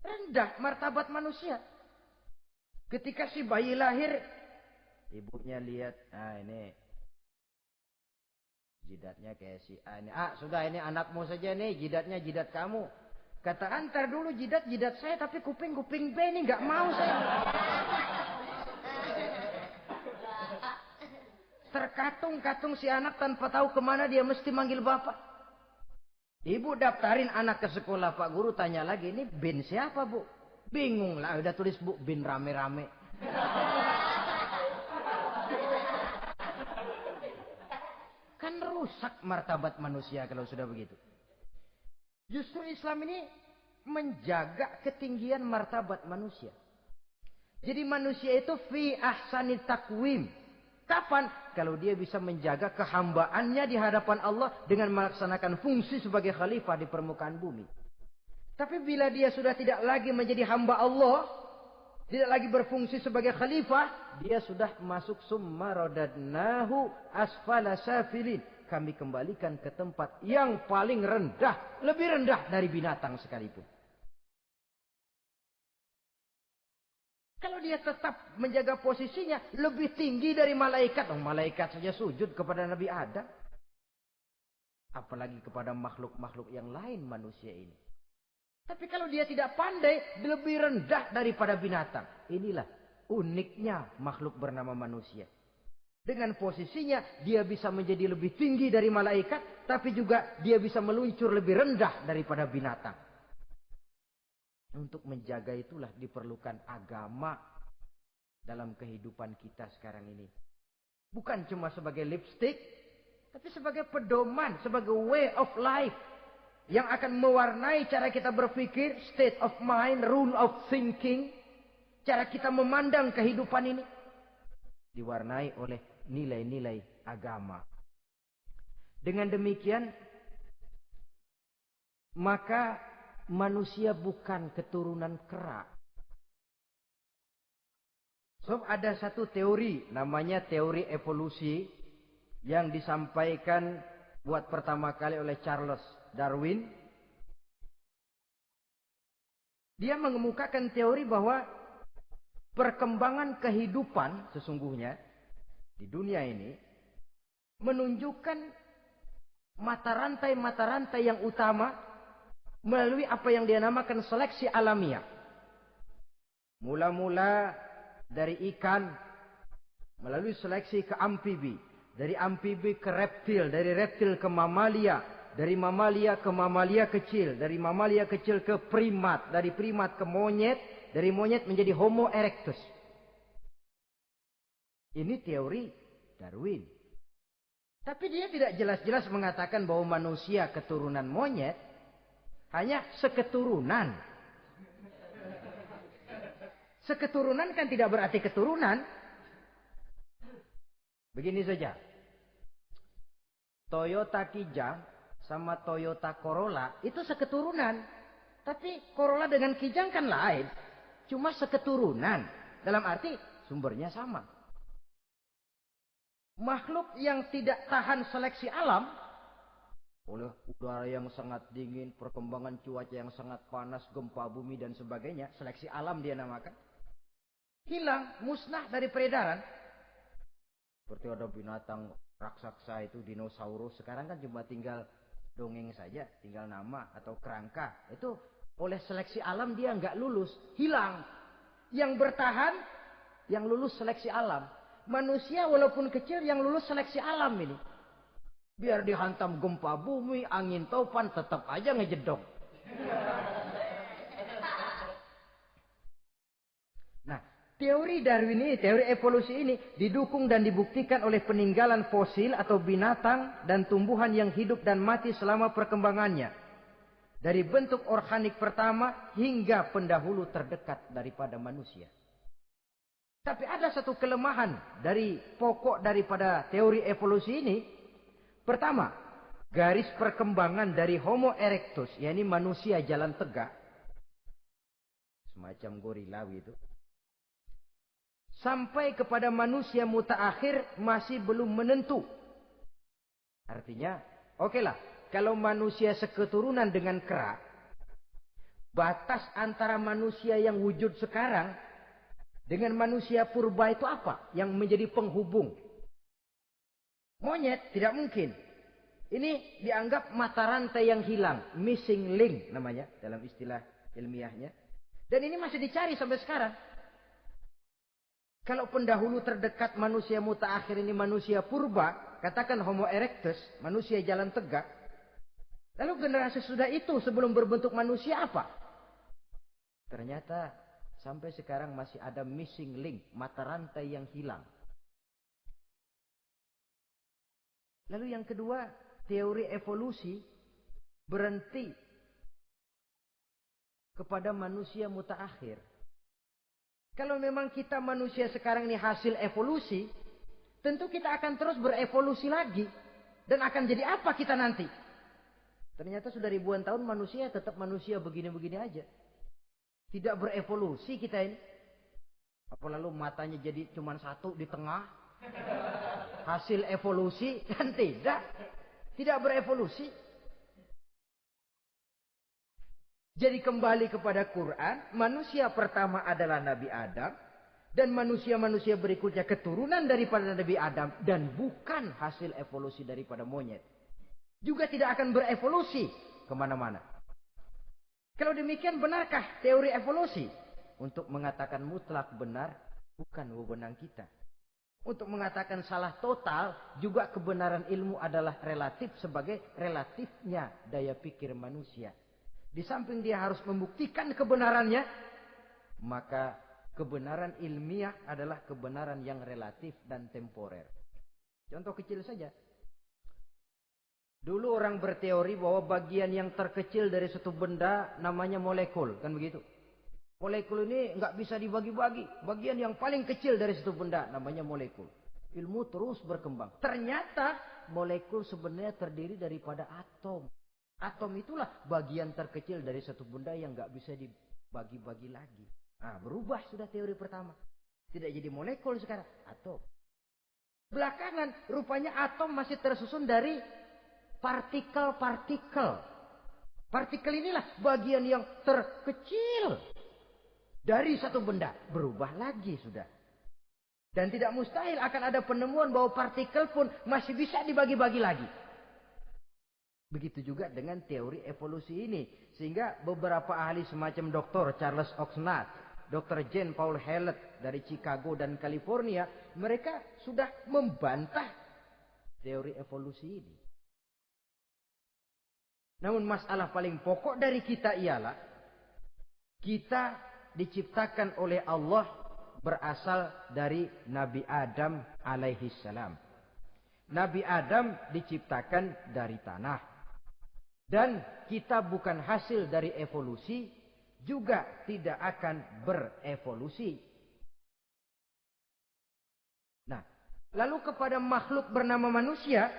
Rendah martabat manusia. Ketika si bayi lahir, ibunya lihat, ini jidatnya kayak si A ini. Sudah ini anakmu saja nih, jidatnya jidat kamu. Kata, antar dulu jidat saya, tapi kuping B ini nggak mau saya. Terkatung-katung si anak tanpa tahu kemana dia mesti manggil bapak. Ibu daftarin anak ke sekolah, Pak Guru tanya lagi, ini bin siapa, Bu? Bingung lah, udah tulis Bu, bin rame-rame. Kan rusak martabat manusia kalau sudah begitu. Justru Islam ini menjaga ketinggian martabat manusia. Jadi manusia itu fi ahsani takwim. Kapan? Kalau dia bisa menjaga kehambaannya di hadapan Allah dengan melaksanakan fungsi sebagai khalifah di permukaan bumi. Tapi bila dia sudah tidak lagi menjadi hamba Allah, tidak lagi berfungsi sebagai khalifah, dia sudah masuk summa radadnahu asfala safilin. Kami kembalikan ke tempat yang paling rendah, lebih rendah dari binatang sekalipun. Kalau dia tetap menjaga posisinya lebih tinggi dari malaikat. Oh, malaikat saja sujud kepada Nabi Adam. Apalagi kepada makhluk-makhluk yang lain manusia ini. Tapi kalau dia tidak pandai, lebih rendah daripada binatang. Inilah uniknya makhluk bernama manusia. Dengan posisinya dia bisa menjadi lebih tinggi dari malaikat. Tapi juga dia bisa meluncur lebih rendah daripada binatang. Untuk menjaga itulah diperlukan agama dalam kehidupan kita sekarang ini. Bukan cuma sebagai lipstick, tapi sebagai pedoman, sebagai way of life yang akan mewarnai cara kita berpikir, state of mind, rule of thinking, cara kita memandang kehidupan ini diwarnai oleh nilai-nilai agama. Dengan demikian, maka manusia bukan keturunan kera. So, ada satu teori namanya teori evolusi yang disampaikan buat pertama kali oleh Charles Darwin. Dia mengemukakan teori bahwa perkembangan kehidupan sesungguhnya di dunia ini menunjukkan mata rantai yang utama melalui apa yang dia namakan seleksi alamiah. Mula-mula dari ikan, melalui seleksi ke amfibi. Dari amfibi ke reptil, dari reptil ke mamalia. Dari mamalia ke mamalia kecil. Dari mamalia kecil ke primat. Dari primat ke monyet. Dari monyet menjadi Homo erectus. Ini teori Darwin. Tapi dia tidak jelas-jelas mengatakan bahwa manusia keturunan monyet. Hanya seketurunan. Seketurunan kan tidak berarti keturunan. Begini saja. Toyota Kijang sama Toyota Corolla itu seketurunan. Tapi Corolla dengan Kijang kan lain. Cuma seketurunan. Dalam arti sumbernya sama. Makhluk yang tidak tahan seleksi alam oleh udara yang sangat dingin, perkembangan cuaca yang sangat panas, gempa bumi dan sebagainya, seleksi alam dia namakan, hilang, musnah dari peredaran. Seperti ada binatang raksasa itu dinosaurus, sekarang kan cuma tinggal dongeng saja, tinggal nama atau kerangka. Itu oleh seleksi alam dia nggak lulus, hilang. Yang bertahan, yang lulus seleksi alam. Manusia walaupun kecil yang lulus seleksi alam ini. Biar dihantam gempa bumi, angin topan, tetap aja ngejedok. Nah, teori Darwin ini, teori evolusi ini didukung dan dibuktikan oleh peninggalan fosil atau binatang dan tumbuhan yang hidup dan mati selama perkembangannya. Dari bentuk organik pertama hingga pendahulu terdekat daripada manusia. Tapi ada satu kelemahan dari pokok daripada teori evolusi ini. Pertama, garis perkembangan dari Homo erectus, yakni manusia jalan tegak, semacam gorilawi itu, sampai kepada manusia mutaakhir masih belum menentu. Artinya, okelah, kalau manusia seketurunan dengan kera, batas antara manusia yang wujud sekarang dengan manusia purba itu apa? Yang menjadi penghubung. Monyet tidak mungkin. Ini dianggap mata rantai yang hilang. Missing link namanya dalam istilah ilmiahnya. Dan ini masih dicari sampai sekarang. Kalau pendahulu terdekat manusia mutaakhir ini manusia purba. Katakan Homo erectus. Manusia jalan tegak. Lalu generasi sudah itu sebelum berbentuk manusia apa? Ternyata sampai sekarang masih ada missing link. Mata rantai yang hilang. Lalu yang kedua, teori evolusi berhenti kepada manusia mutaakhir. Kalau memang kita manusia sekarang ini hasil evolusi, tentu kita akan terus berevolusi lagi. Dan akan jadi apa kita nanti? Ternyata sudah ribuan tahun manusia tetap manusia begini-begini aja. Tidak berevolusi kita ini. Apa lalu matanya jadi cuma satu di tengah? Hasil evolusi? Kan tidak. Tidak berevolusi. Jadi kembali kepada Quran. Manusia pertama adalah Nabi Adam. Dan manusia-manusia berikutnya keturunan daripada Nabi Adam. Dan bukan hasil evolusi daripada monyet. Juga tidak akan berevolusi kemana-mana. Kalau demikian benarkah teori evolusi? Untuk mengatakan mutlak benar, bukan wewenang kita. Untuk mengatakan salah total, juga kebenaran ilmu adalah relatif sebagai relatifnya daya pikir manusia. Di samping dia harus membuktikan kebenarannya, maka kebenaran ilmiah adalah kebenaran yang relatif dan temporer. Contoh kecil saja. Dulu orang berteori bahwa bagian yang terkecil dari suatu benda namanya molekul, kan begitu? Molekul ini nggak bisa dibagi-bagi. Bagian yang paling kecil dari suatu benda namanya molekul. Ilmu terus berkembang. Ternyata molekul sebenarnya terdiri daripada atom. Atom itulah bagian terkecil dari suatu benda yang nggak bisa dibagi-bagi lagi. Nah, berubah sudah teori pertama. Tidak jadi molekul sekarang, atom. Belakangan rupanya atom masih tersusun dari partikel-partikel. Partikel inilah bagian yang terkecil dari satu benda. Berubah lagi sudah. Dan tidak mustahil akan ada penemuan bahwa partikel pun masih bisa dibagi-bagi lagi. Begitu juga dengan teori evolusi ini. Sehingga beberapa ahli semacam Dr. Charles Oxnard, Dr. Jane Paul Hallett dari Chicago dan California, mereka sudah membantah teori evolusi ini. Namun masalah paling pokok dari kita ialah kita diciptakan oleh Allah berasal dari Nabi Adam alaihi salam. Nabi Adam diciptakan dari tanah. Dan kita bukan hasil dari evolusi, juga tidak akan berevolusi. Nah, lalu kepada makhluk bernama manusia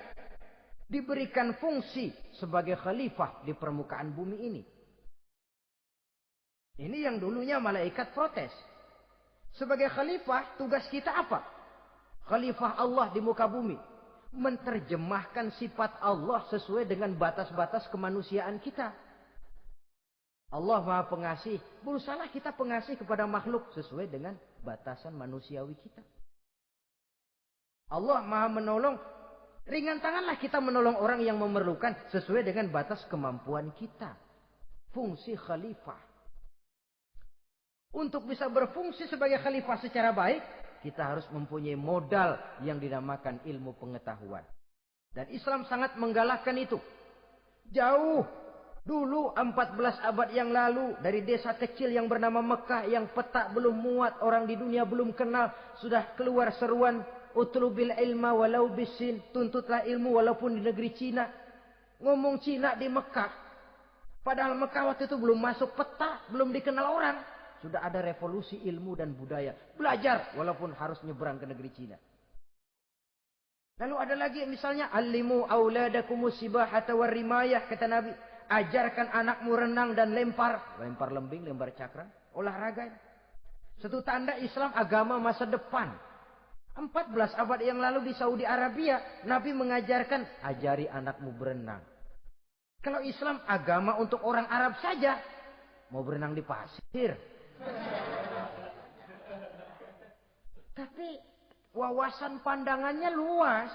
diberikan fungsi sebagai khalifah di permukaan bumi ini. Ini yang dulunya malaikat protes. Sebagai khalifah, tugas kita apa? Khalifah Allah di muka bumi. Menerjemahkan sifat Allah sesuai dengan batas-batas kemanusiaan kita. Allah Maha Pengasih. Berusahalah kita pengasih kepada makhluk sesuai dengan batasan manusiawi kita. Allah Maha Menolong. Ringan tanganlah kita menolong orang yang memerlukan sesuai dengan batas kemampuan kita. Fungsi khalifah. Untuk bisa berfungsi sebagai khalifah secara baik, kita harus mempunyai modal yang dinamakan ilmu pengetahuan. Dan Islam sangat menggalakkan itu. Jauh dulu 14 abad yang lalu, dari desa kecil yang bernama Mekah yang peta belum muat, orang di dunia belum kenal, sudah keluar seruan utlubil ilma walau bisin, tuntutlah ilmu walaupun di negeri Cina. Ngomong Cina di Mekah. Padahal Mekah waktu itu belum masuk peta, belum dikenal orang. Sudah ada revolusi ilmu dan budaya. Belajar walaupun harus nyebrang ke negeri Cina. Lalu ada lagi misalnya allimu auladakumus sibahata warrimayah, kata Nabi. Ajarkan anakmu renang dan lempar. Lempar lembing, lempar cakra. Olahraga. Satu tanda Islam agama masa depan. 14 abad yang lalu di Saudi Arabia, Nabi mengajarkan, ajari anakmu berenang. Kalau Islam agama untuk orang Arab saja, mau berenang di pasir. Tapi wawasan pandangannya luas.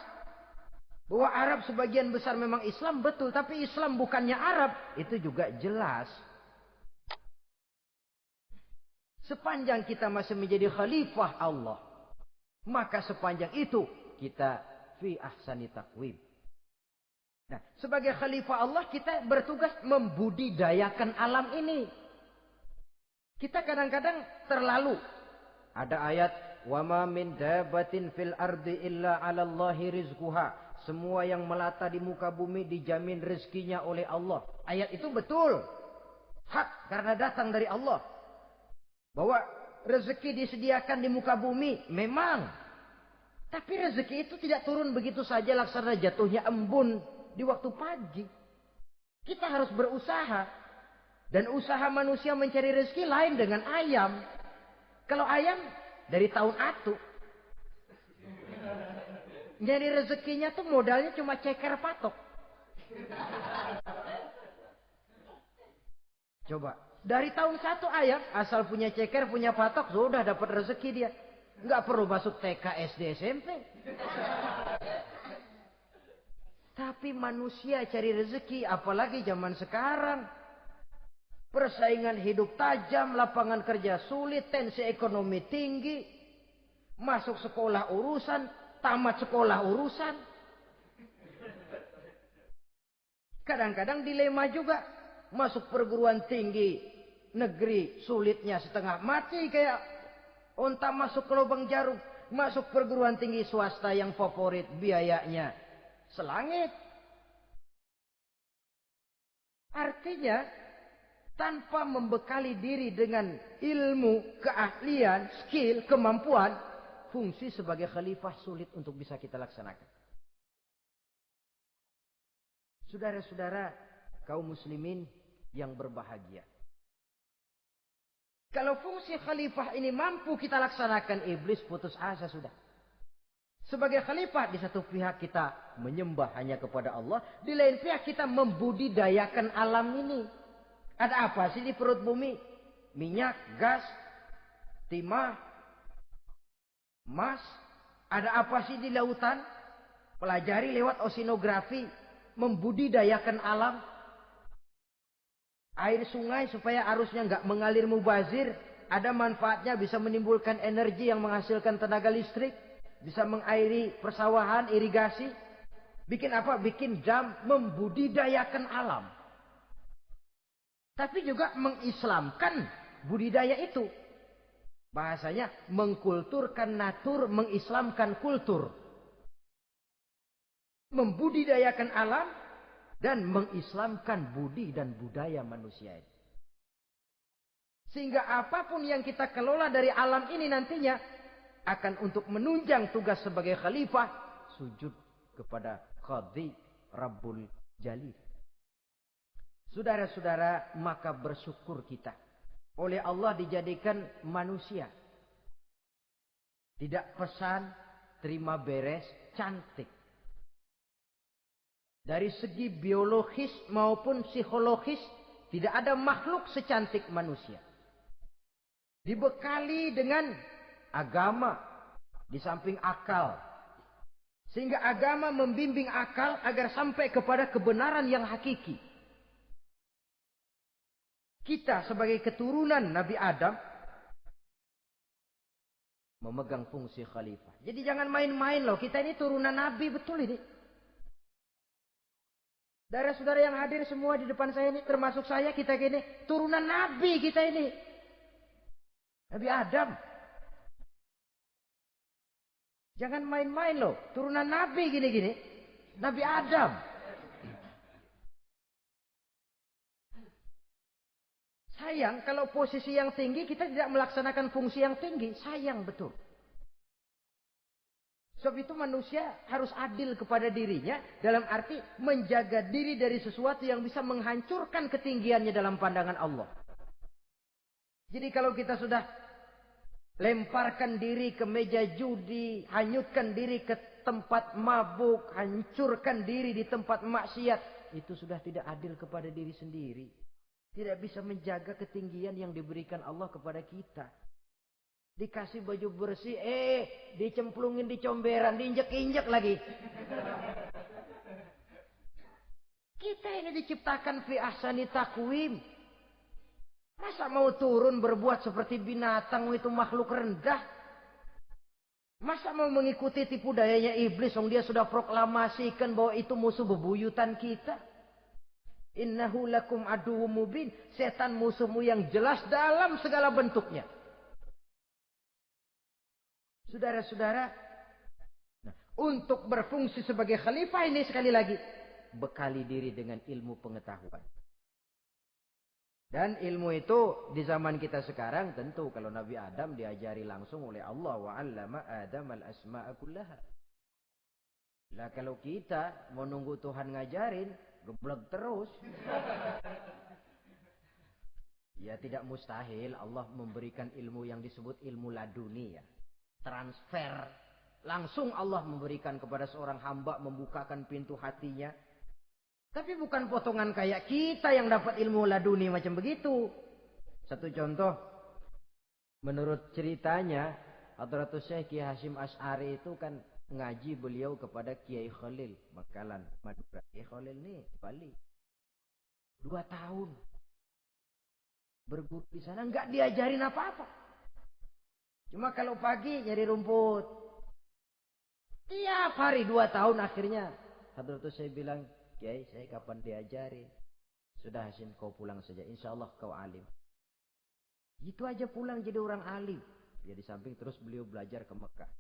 Bahwa Arab sebagian besar memang Islam, betul. Tapi Islam bukannya Arab, itu juga jelas. Sepanjang kita masih menjadi khalifah Allah, maka sepanjang itu kita fi ahsani taqwim. Nah, sebagai khalifah Allah kita bertugas membudidayakan alam ini. Kita kadang-kadang terlalu. Ada ayat, wa ma min dabatin fil ardi illa 'ala Allahi rizquha. Semua yang melata di muka bumi dijamin rezekinya oleh Allah. Ayat itu betul. Hak karena datang dari Allah. Bahwa rezeki disediakan di muka bumi memang. Tapi rezeki itu tidak turun begitu saja laksana jatuhnya embun di waktu pagi. Kita harus berusaha. Dan usaha manusia mencari rezeki lain dengan ayam. Kalau ayam dari tahun atu. Jadi rezekinya tuh modalnya cuma ceker patok. Coba. Dari tahun 1 ayam. Asal punya ceker, punya patok. Sudah dapat rezeki dia. Nggak perlu masuk TK, SD, SMP. Tapi manusia cari rezeki. Apalagi zaman sekarang. Persaingan hidup tajam. Lapangan kerja sulit. Tensi ekonomi tinggi. Masuk sekolah urusan. Tamat sekolah urusan. Kadang-kadang dilema juga. Masuk perguruan tinggi negeri sulitnya setengah mati kayak onta masuk ke lubang jarum. Masuk perguruan tinggi swasta yang favorit biayanya selangit. Artinya tanpa membekali diri dengan ilmu, keahlian, skill, kemampuan, fungsi sebagai khalifah sulit untuk bisa kita laksanakan. Saudara-saudara kaum muslimin yang berbahagia. Kalau fungsi khalifah ini mampu kita laksanakan, iblis putus asa sudah. Sebagai khalifah di satu pihak kita menyembah hanya kepada Allah. Di lain pihak kita membudidayakan alam ini. Ada apa sih di perut bumi? Minyak, gas, timah, emas. Ada apa sih di lautan? Pelajari lewat oceanografi. Membudidayakan alam. Air sungai supaya arusnya nggak mengalir mubazir. Ada manfaatnya, bisa menimbulkan energi yang menghasilkan tenaga listrik. Bisa mengairi persawahan, irigasi. Bikin apa? Bikin dam, membudidayakan alam. Tapi juga mengislamkan budidaya itu. Bahasanya mengkulturkan natur, mengislamkan kultur. Membudidayakan alam dan mengislamkan budi dan budaya manusia ini. Sehingga apapun yang kita kelola dari alam ini nantinya akan untuk menunjang tugas sebagai khalifah, sujud kepada Qadhi Rabbul Jalil. Saudara-saudara, maka bersyukur kita. Oleh Allah dijadikan manusia. Tidak pesan, terima beres, cantik. Dari segi biologis maupun psikologis, tidak ada makhluk secantik manusia. Dibekali dengan agama, di samping akal. Sehingga agama membimbing akal agar sampai kepada kebenaran yang hakiki. Kita sebagai keturunan Nabi Adam memegang fungsi khalifah. Jadi jangan main-main loh. Kita ini turunan Nabi, betul ini. Saudara-saudara yang hadir semua di depan saya ini, termasuk saya, kita gini, turunan Nabi kita ini. Nabi Adam. Jangan main-main loh. Turunan Nabi gini-gini. Nabi Adam. Sayang kalau posisi yang tinggi kita tidak melaksanakan fungsi yang tinggi. Sayang betul. Sebab itu manusia harus adil kepada dirinya. Dalam arti menjaga diri dari sesuatu yang bisa menghancurkan ketinggiannya dalam pandangan Allah. Jadi kalau kita sudah lemparkan diri ke meja judi, hanyutkan diri ke tempat mabuk, hancurkan diri di tempat maksiat, itu sudah tidak adil kepada diri sendiri. Tidak bisa menjaga ketinggian yang diberikan Allah kepada kita. Dikasih baju bersih, dicemplungin di comberan, diinjek-injek lagi. Kita ini diciptakan fi ahsani taqwim. Masa mau turun berbuat seperti binatang, itu makhluk rendah? Masa mau mengikuti tipu dayanya iblis, dia sudah proklamasikan bahwa itu musuh bebuyutan kita? Innahu lakum aduwwum mubin. Setan musuhmu yang jelas dalam segala bentuknya. Saudara-saudara, untuk berfungsi sebagai khalifah ini sekali lagi, bekali diri dengan ilmu pengetahuan. Dan ilmu itu di zaman kita sekarang tentu kalau Nabi Adam diajari langsung oleh Allah, wa 'allama Adam al-asma'a kullaha. Lah kalau kita mau nunggu Tuhan ngajarin, geblek terus. Ya tidak mustahil Allah memberikan ilmu yang disebut ilmu laduni ya. Transfer. Langsung Allah memberikan kepada seorang hamba, membukakan pintu hatinya. Tapi bukan potongan kayak kita yang dapat ilmu laduni macam begitu. Satu contoh. Menurut ceritanya, Hadratus Syekh Kiai Hasyim Asy'ari itu kan ngaji beliau kepada Kiai Khalil Bangkalan, Madura. Kiai Khalil nih Bali. 2 tahun. Berguru di sana enggak diajarin apa-apa. Cuma kalau pagi nyari rumput. Tiap hari 2 tahun akhirnya Hadratus Syekh bilang, Kiai, saya kapan diajari? Sudah Hasyim, kau pulang saja. Insya Allah kau alim. Itu aja pulang jadi orang alim. Ya di samping terus beliau belajar ke Mekah.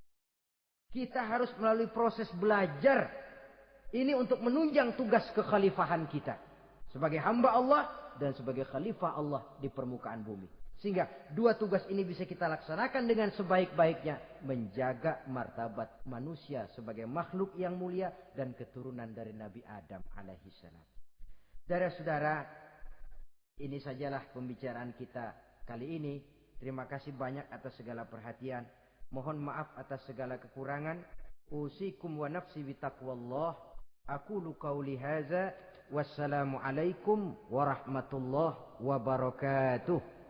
Kita harus melalui proses belajar. Ini untuk menunjang tugas kekhalifahan kita. Sebagai hamba Allah dan sebagai khalifah Allah di permukaan bumi. Sehingga 2 tugas ini bisa kita laksanakan dengan sebaik-baiknya. Menjaga martabat manusia sebagai makhluk yang mulia dan keturunan dari Nabi Adam alaihissalam. Saudara-saudara, ini sajalah pembicaraan kita kali ini. Terima kasih banyak atas segala perhatian. Mohon maaf atas segala kekurangan. Usikum wa nafsi bitaqwallah. Aqulu qauli hadza. Wassalamualaikum warahmatullahi wabarakatuh.